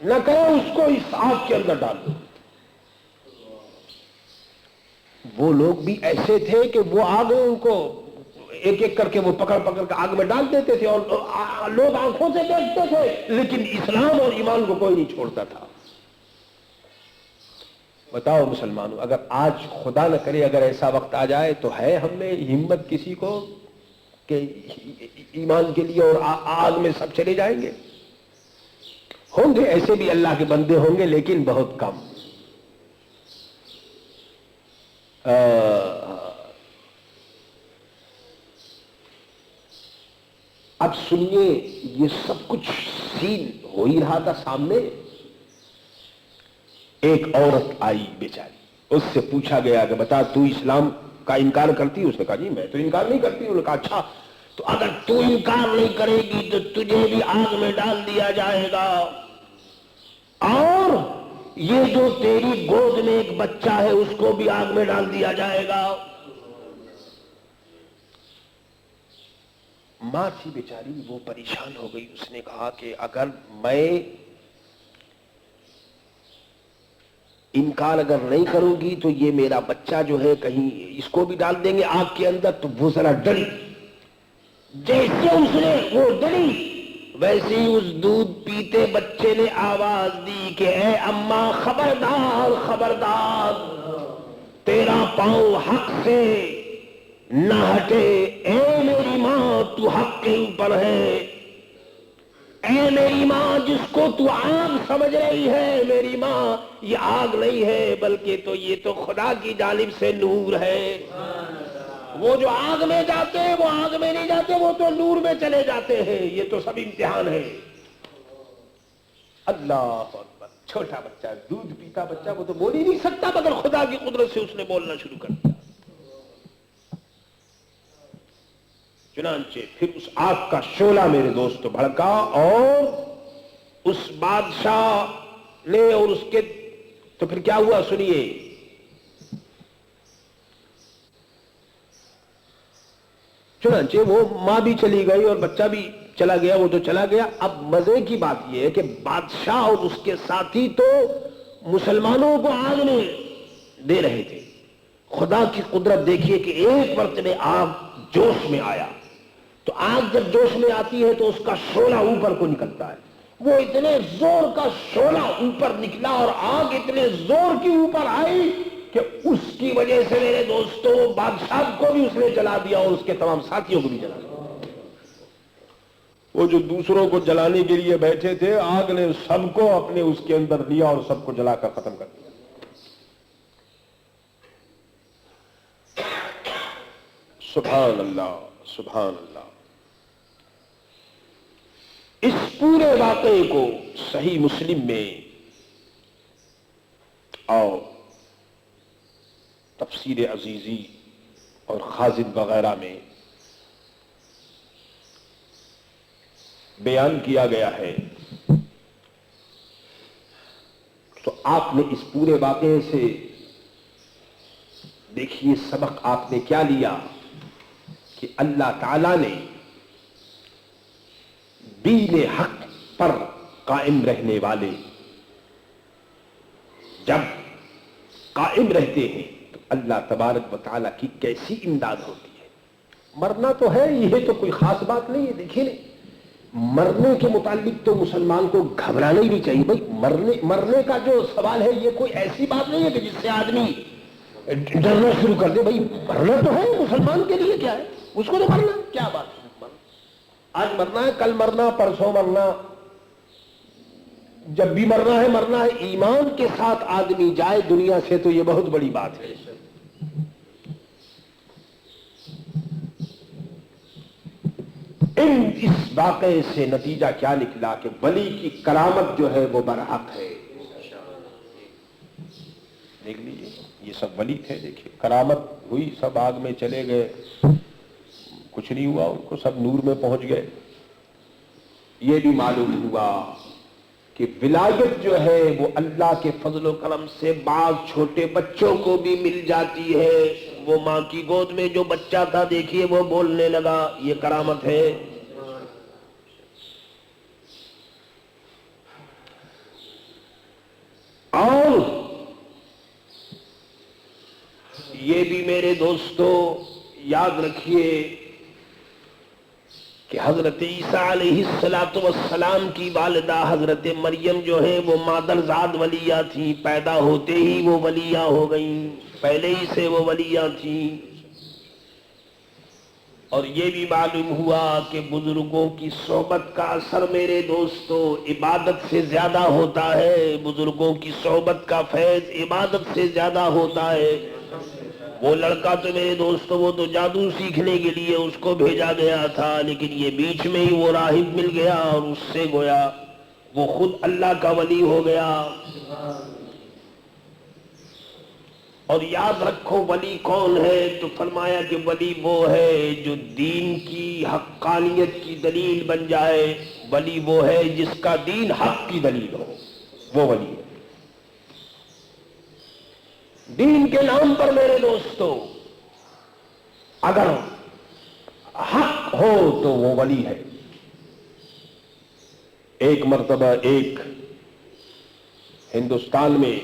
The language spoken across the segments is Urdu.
نہ کہو اس کو اس آگ کے اندر ڈال دو. وہ لوگ بھی ایسے تھے کہ وہ آگ ان کو ایک ایک کر کے وہ پکڑ پکڑ کے آگ میں ڈال دیتے تھے اور لوگ آنکھوں سے دیکھتے تھے، لیکن اسلام اور ایمان کو کوئی نہیں چھوڑتا تھا. بتاؤ مسلمانوں، اگر آج خدا نہ کرے اگر ایسا وقت آ جائے تو ہے ہم میں ہمت کسی کو کہ ایمان کے لیے اور آگ میں سب چلے جائیں گے؟ ہوں گے ایسے بھی اللہ کے بندے ہوں گے، لیکن بہت کم. اب سنیے، یہ سب کچھ سین ہو ہی رہا تھا سامنے. ایک عورت آئی بیچاری، اس سے پوچھا گیا کہ بتا تو اسلام کا انکار کرتی؟ اس نے کہا جی میں تو انکار نہیں کرتی. انہوں نے کہا اچھا تو اگر تو انکار نہیں کرے گی تو تجھے بھی آگ میں ڈال دیا جائے گا، اور یہ جو تیری گود میں ایک بچہ ہے اس کو بھی آگ میں ڈال دیا جائے گا. ماں تھی بیچاری، وہ پریشان ہو گئی. اس نے کہا کہ اگر میں انکار اگر نہیں کروں گی تو یہ میرا بچہ جو ہے کہیں اس کو بھی ڈال دیں گے آگ کے اندر. تو وہ ذرا ڈری، جیسے اس نے وہ ڈری ویسے ہی اس دودھ پیتے بچے نے آواز دی کہ اے اماں خبردار خبردار، تیرا پاؤں حق سے نہ ہٹے. اے میری ماں تو حق کے اوپر ہے. اے میری ماں جس کو تو آگ سمجھ رہی ہے، میری ماں یہ آگ نہیں ہے بلکہ تو یہ تو خدا کی جانب سے نور ہے. وہ جو آگ میں جاتے ہیں وہ آگ میں نہیں جاتے، وہ تو نور میں چلے جاتے ہیں. یہ تو سب امتحان ہے. اللہ اکبر، چھوٹا بچہ، دودھ پیتا بچہ، وہ تو بول ہی نہیں سکتا مگر خدا کی قدرت سے اس نے بولنا شروع کر دیا. چنانچہ پھر اس آگ کا شعلہ میرے دوست بھڑکا اور اس بادشاہ نے اور اس کے تو پھر کیا ہوا سنیے. چنانچہ وہ ماں بھی چلی گئی اور بچہ بھی چلا گیا، وہ تو چلا گیا. اب مزے کی بات یہ ہے کہ بادشاہ اور اس کے ساتھی تو مسلمانوں کو آگ میں دے رہے تھے. خدا کی قدرت دیکھیے کہ ایک مرتبہ آگ جوش میں آیا. تو آگ جب جوش میں آتی ہے تو اس کا شعلہ اوپر کو نکلتا ہے. وہ اتنے زور کا شعلہ اوپر نکلا اور آگ اتنے زور کی اوپر آئی کہ اس کی وجہ سے میرے دوستوں بادشاہ کو بھی اس نے جلا دیا اور اس کے تمام ساتھیوں کو بھی جلا دیا. وہ جو دوسروں کو جلانے کے لیے بیٹھے تھے، آگ نے سب کو اپنے اس کے اندر لیا اور سب کو جلا کر ختم کر دیا. سبحان اللہ سبحان اللہ. اس پورے واقعے کو صحیح مسلم میں اور تفسیر عزیزی اور خازن وغیرہ میں بیان کیا گیا ہے. تو آپ نے اس پورے واقعے سے دیکھیے سبق آپ نے کیا لیا کہ اللہ تعالی نے دین حق پر قائم رہنے والے جب قائم رہتے ہیں تو اللہ تبارک و تعالیٰ کی کیسی امداد ہوتی ہے. مرنا تو ہے، یہ تو کوئی خاص بات نہیں ہے. دیکھیے مرنے کے متعلق تو مسلمان کو گھبرانا ہی نہیں چاہیے. بھائی مرنے کا جو سوال ہے یہ کوئی ایسی بات نہیں ہے کہ جس سے آدمی ڈرنا شروع کر دے. بھائی مرنا تو ہے، مسلمان کے لیے کیا ہے، اس کو تو مرنا کیا بات ہے. آج مرنا ہے، کل مرنا، پرسوں مرنا، جب بھی مرنا ہے مرنا ہے. ایمان کے ساتھ آدمی جائے دنیا سے تو یہ بہت بڑی بات ہے. اس واقعے سے نتیجہ کیا نکلا کہ ولی کی کرامت جو ہے وہ برحق ہے. دیکھ لیجیے یہ سب ولی تھے، دیکھیے کرامت ہوئی، سب آگ میں چلے گئے، کچھ نہیں ہوا ان کو، سب نور میں پہنچ گئے. یہ بھی معلوم ہوا کہ ولایت جو ہے وہ اللہ کے فضل و کرم سے بعض چھوٹے بچوں کو بھی مل جاتی ہے. وہ ماں کی گود میں جو بچہ تھا دیکھیے وہ بولنے لگا، یہ کرامت ہے. یہ بھی میرے دوستو یاد رکھیے کہ حضرت عیسیٰ علیہ السلام کی والدہ حضرت مریم جو ہے وہ مادرزاد ولیہ تھی، پیدا ہوتے ہی وہ ولیہ ہو گئیں، پہلے ہی سے وہ ولیہ تھیں۔ اور یہ بھی معلوم ہوا کہ بزرگوں کی صحبت کا اثر میرے دوستو عبادت سے زیادہ ہوتا ہے، بزرگوں کی صحبت کا فیض عبادت سے زیادہ ہوتا ہے۔ وہ لڑکا تو میرے دوستو وہ تو جادو سیکھنے کے لیے اس کو بھیجا گیا تھا، لیکن یہ بیچ میں ہی وہ راہب مل گیا اور اس سے گویا وہ خود اللہ کا ولی ہو گیا۔ اور یاد رکھو ولی کون ہے، تو فرمایا کہ ولی وہ ہے جو دین کی حقانیت کی دلیل بن جائے، ولی وہ ہے جس کا دین حق کی دلیل ہو، وہ ولی ہے۔ دین کے نام پر میرے دوستو اگر حق ہو تو وہ ولی ہے۔ ایک مرتبہ ایک ہندوستان میں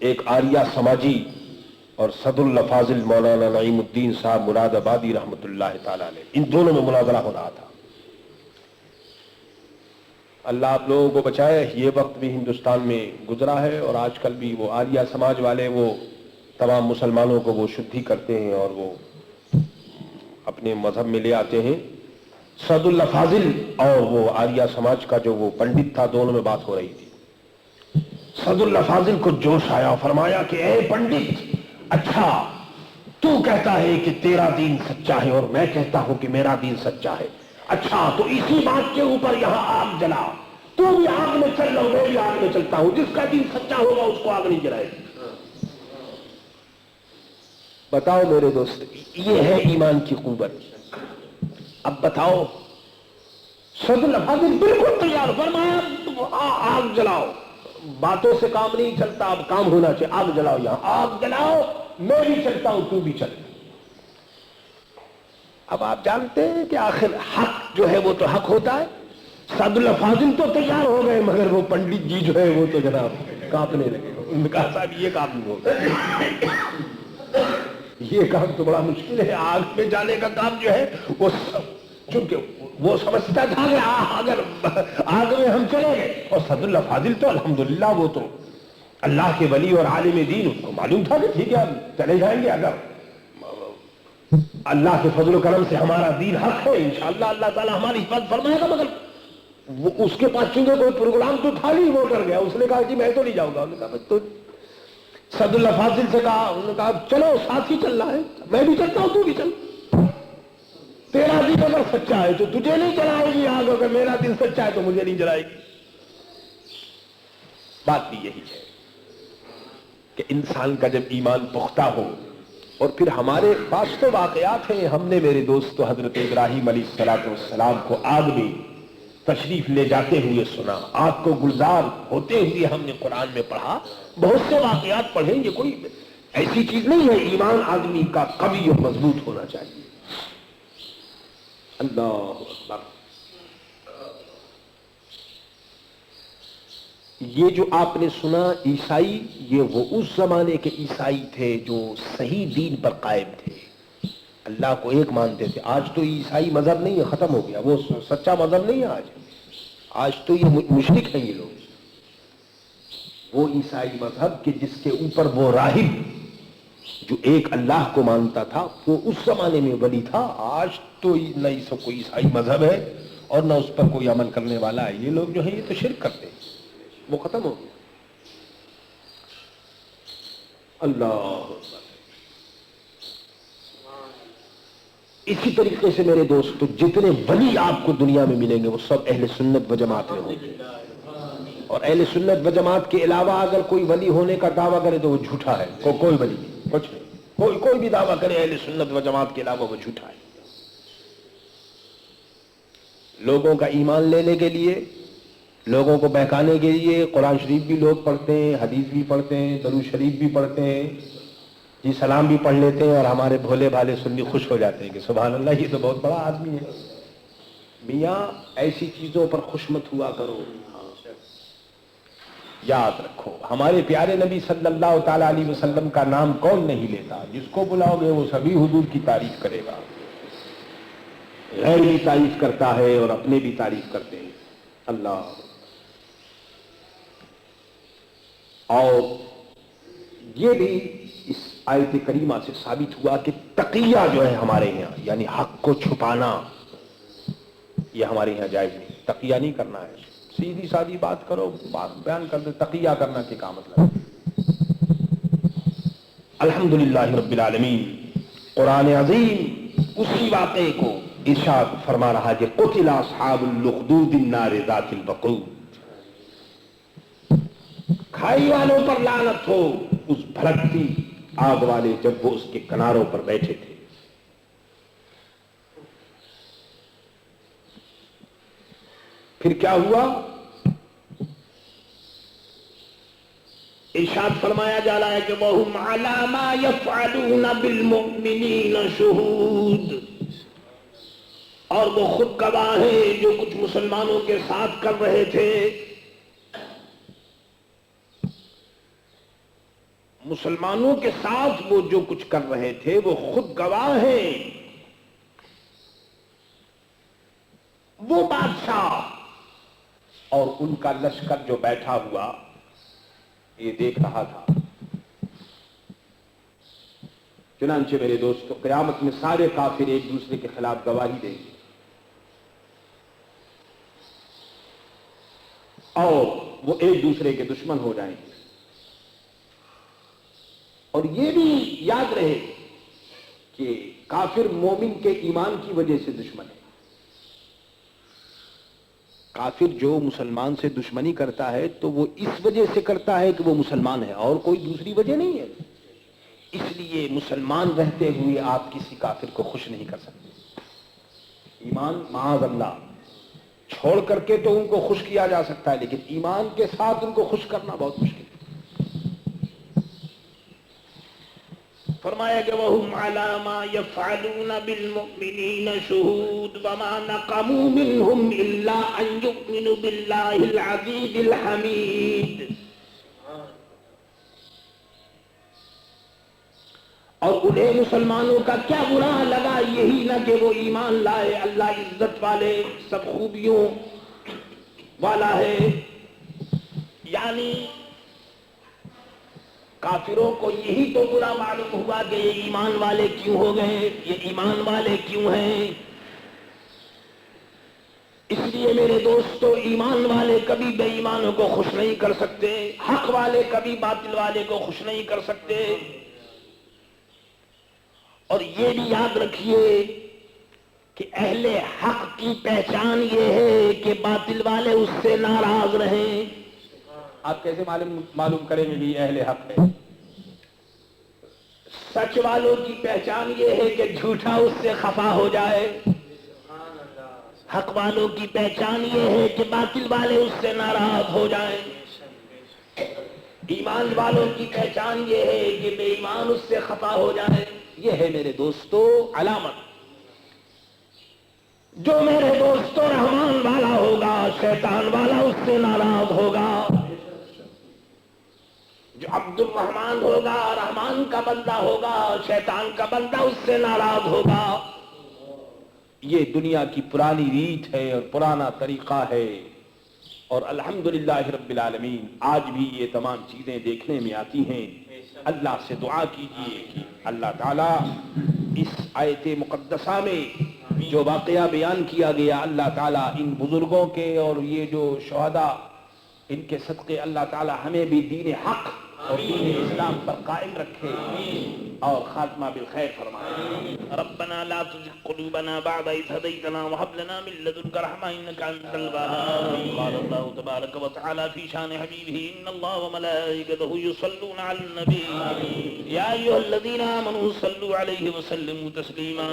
ایک آریہ سماجی اور صدر الفاضل مولانا نعیم الدین صاحب مراد آبادی رحمت اللہ تعالی علیہ، ان دونوں میں مناظرہ ہو رہا تھا۔ اللہ آپ لوگوں کو بچائے، یہ وقت بھی ہندوستان میں گزرا ہے اور آج کل بھی وہ آریہ سماج والے وہ تمام مسلمانوں کو وہ شدھی کرتے ہیں اور وہ اپنے مذہب میں لے آتے ہیں۔ صدر الفاضل اور وہ آریہ سماج کا جو وہ پنڈت تھا، دونوں میں بات ہو رہی تھی۔ صدر الفاضل کو جوش آیا، فرمایا کہ اے پنڈت، اچھا تو کہتا ہے کہ تیرا دین سچا ہے اور میں کہتا ہوں کہ میرا دین سچا ہے، اچھا تو اسی بات کے اوپر یہاں آگ جلا، تو بھی آگ میں چل رہا، میں بھی آگ میں چلتا ہوں، جس کا دین سچا ہوگا اس کو آگ نہیں جلائے گی۔ بتاؤ میرے دوست، یہ ہے ایمان کی قوت۔ اب بتاؤ، صدر الفاضل بالکل تیار، فرمایا آگ جلاؤ، باتوں سے کام نہیں چلتا، اب کام ہونا چاہیے، آگ جلاؤ، یہاں آگ جلاؤ، میں بھی چلتا ہوں تو بھی چل۔ اب آپ جانتے ہیں کہ آخر حق جو ہے وہ تو حق ہوتا ہے۔ صدر الفاضل تو تیار ہو گئے، مگر وہ پنڈت جی جو ہے وہ تو جناب کانپنے لگے، انہوں نے کہا صاحب یہ کام نہیں ہوگا، یہ کام تو بڑا مشکل ہے، آگ میں جانے کا کام جو ہے وہ چونکہ وہ سمجھتا تھا کہ اگر آگ میں ہم چلے گئے، اور صدر الفاضل تو الحمدللہ وہ تو اللہ کے ولی اور عالم دین، اس کو معلوم تھا کہ ٹھیک ہے ہم چلے جائیں گے، اگر اللہ کے فضل و کرم سے ہمارا دین حق ہے انشاءاللہ اللہ تعالیٰ ہماری حفاظت فرمائے گا۔ مگر وہ اس کے پاس چونکہ کوئی پروگرام تو تھا نہیں، وہ ڈر گیا، اس نے کہا کہ میں تو نہیں جاؤں گا۔ انہوں نے کہا تو صدر الفاضل سے کہا، انہوں نے کہا چلو ساتھ ہی چل رہا ہے، میں بھی چلتا ہوں تو بھی چل، تیرا دین اگر سچا ہے تو تجھے نہیں جلائے گی آگ، اگر میرا دین سچا ہے تو مجھے نہیں جلائے گی۔ بات بھی یہی ہے کہ انسان کا جب ایمان پختہ ہو، اور پھر ہمارے پاس تو واقعات ہیں، ہم نے میرے دوست حضرت ابراہیم علیہ السلام کو آگ میں تشریف لے جاتے ہوئے سنا، آگ کو گلزار ہوتے ہوئے ہم نے قرآن میں پڑھا، بہت سے واقعات پڑھیں، یہ کوئی ایسی چیز نہیں ہے۔ ایمان آدمی کا قوی اور مضبوط ہونا چاہیے۔ اللہ اکبر۔ یہ جو آپ نے سنا عیسائی، یہ وہ اس زمانے کے عیسائی تھے جو صحیح دین پر قائم تھے، اللہ کو ایک مانتے تھے۔ آج تو عیسائی مذہب نہیں ہے، ختم ہو گیا، وہ سچا مذہب نہیں ہے آج تو یہ مشرک ہیں یہ لوگ۔ وہ عیسائی مذہب کہ جس کے اوپر وہ راہب جو ایک اللہ کو مانتا تھا، وہ اس زمانے میں ولی تھا۔ آج تو نہ اس کو عیسائی مذہب ہے اور نہ اس پر کوئی عمل کرنے والا ہے، یہ لوگ جو ہیں یہ تو شرک کرتے ہیں، وہ ختم ہو گیا۔ اللہ اسی طریقے سے میرے دوستو جتنے ولی آپ کو دنیا میں ملیں گے وہ سب اہل سنت و جماعت میں ہوں گے، اور اہل سنت و جماعت کے علاوہ اگر کوئی ولی ہونے کا دعویٰ کرے تو وہ جھوٹا ہے، کوئی ولی نہیں، کچھ نہیں، کوئی بھی دعویٰ کرے اہل سنت و جماعت کے علاوہ وہ جھوٹا ہے۔ لوگوں کا ایمان لینے کے لیے، لوگوں کو بہکانے کے لیے قرآن شریف بھی لوگ پڑھتے ہیں، حدیث بھی پڑھتے ہیں، درود شریف بھی پڑھتے ہیں، جی سلام بھی پڑھ لیتے ہیں، اور ہمارے بھولے بھالے سنی خوش ہو جاتے ہیں کہ سبحان اللہ یہ تو بہت بڑا آدمی ہے۔ میاں ایسی چیزوں پر خوش مت ہوا کرو، یاد رکھو ہمارے پیارے نبی صلی اللہ تعالی علیہ وسلم کا نام کون نہیں لیتا؟ جس کو بلاؤ گے وہ سبھی حضور کی تعریف کرے گا، غیر بھی تعریف کرتا ہے اور اپنے بھی تعریف کرتے ہیں۔ اللہ، اور یہ بھی اس آیت کریمہ سے ثابت ہوا کہ تقیہ جو ہے ہمارے یہاں، یعنی حق کو چھپانا، یہ ہمارے یہاں جائز نہیں، تقیہ نہیں کرنا ہے۔ سیدھی سادی بات کرو، بات بیان کر دو، تقیہ کرنا کے کیا مطلب ہے؟ الحمدللہ رب العالمین، قرآن عظیم اسی واقعے کو ارشاد فرما رہا ہے کہ قتل اصحاب الاخدود النار ذات الوقود، کھائی والوں پر لعنت ہو، اس بھڑکتی آگ والے جب وہ اس کے کناروں پر بیٹھے تھے۔ پھر کیا ہوا؟ ارشاد فرمایا جا رہا ہے کہ وَهُمْ عَلَى مَا يَفْعَلُونَ بِالْمُؤْمِنِينَ شُهُودٌ، اور وہ خود گواہ ہیں جو کچھ مسلمانوں کے ساتھ کر رہے تھے۔ مسلمانوں کے ساتھ وہ جو کچھ کر رہے تھے وہ خود گواہ ہیں۔ وہ بادشاہ اور ان کا لشکر جو بیٹھا ہوا یہ دیکھ رہا تھا۔ چنانچہ میرے دوستو، قیامت میں سارے کافر ایک دوسرے کے خلاف گواہی دیں گے، اور وہ ایک دوسرے کے دشمن ہو جائیں گے۔ اور یہ بھی یاد رہے کہ کافر مومن کے ایمان کی وجہ سے دشمن ہے۔ کافر جو مسلمان سے دشمنی کرتا ہے تو وہ اس وجہ سے کرتا ہے کہ وہ مسلمان ہے، اور کوئی دوسری وجہ نہیں ہے۔ اس لیے مسلمان رہتے ہوئے آپ کسی کافر کو خوش نہیں کر سکتے۔ ایمان معاذ اللہ چھوڑ کر کے تو ان کو خوش کیا جا سکتا ہے، لیکن ایمان کے ساتھ ان کو خوش کرنا بہت مشکل ہے۔ فرمایا کہ وَهُمْ عَلَى مَا يَفْعَلُونَ بِالْمُؤْمِنِينَ شُهُودٌ وَمَا نَقَمُوا مِنْهُمْ إِلَّا أَنْ يُؤْمِنُوا بِاللَّهِ الْعَزِيزِ الْحَمِيدِ، اور انہیں مسلمانوں کا کیا برا لگا، یہی نہ کہ وہ ایمان لائے، اللہ عزت والے سب خوبیوں والا ہے۔ یعنی کافروں کو یہی تو برا معلوم ہوا کہ یہ ایمان والے کیوں ہو گئے، یہ ایمان والے کیوں ہیں۔ اس لیے میرے دوستو، ایمان والے کبھی بے ایمانوں کو خوش نہیں کر سکتے، حق والے کبھی باطل والے کو خوش نہیں کر سکتے۔ اور یہ بھی یاد رکھیے کہ اہل حق کی پہچان یہ ہے کہ باطل والے اس سے ناراض رہیں۔ آپ کیسے معلوم کریں گے کہ اہل حق ہے؟ سچ والوں کی پہچان یہ ہے کہ جھوٹا اس سے خفا ہو جائے۔ حق والوں کی پہچان یہ ہے کہ باطل والے اس سے ناراض ہو جائیں۔ ایمان والوں کی پہچان یہ ہے کہ بے ایمان اس سے خفا ہو جائے۔ یہ ہے میرے دوستو علامت۔ جو میرے دوستو رحمان والا ہوگا، شیطان والا اس سے ناراض ہوگا۔ جو عبد الرحمن ہوگا، رحمان کا بندہ ہوگا، شیطان کا بندہ اس سے ناراض ہوگا۔ یہ دنیا کی پرانی ریت ہے اور پرانا طریقہ ہے، اور الحمدللہ رب العالمین آج بھی یہ تمام چیزیں دیکھنے میں آتی ہیں۔ اللہ سے دعا کیجئے کہ اللہ تعالیٰ اس آیت مقدسہ میں جو واقعہ بیان کیا گیا، اللہ تعالیٰ ان بزرگوں کے اور یہ جو شہداء ان کے صدقے اللہ تعالیٰ ہمیں بھی دین حق اور دین اسلام پر قائم رکھے اور خاتمہ بالخیر فرمائے۔ ربنا لا تزغ قلوبنا بعد إذ هديتنا وهب لنا من لدنك رحمة إنك أنت الوهاب۔ قال الله تبارك وتعالى في شان حبيبه إن الله وملائكته يصلون على النبي يا أيها الذين آمنوا صلوا عليه وسلموا تسليما۔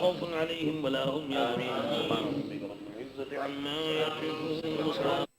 خوف عليهم ولا هم يحزنون۔ سبحان ربك رب العزة عما يصفون۔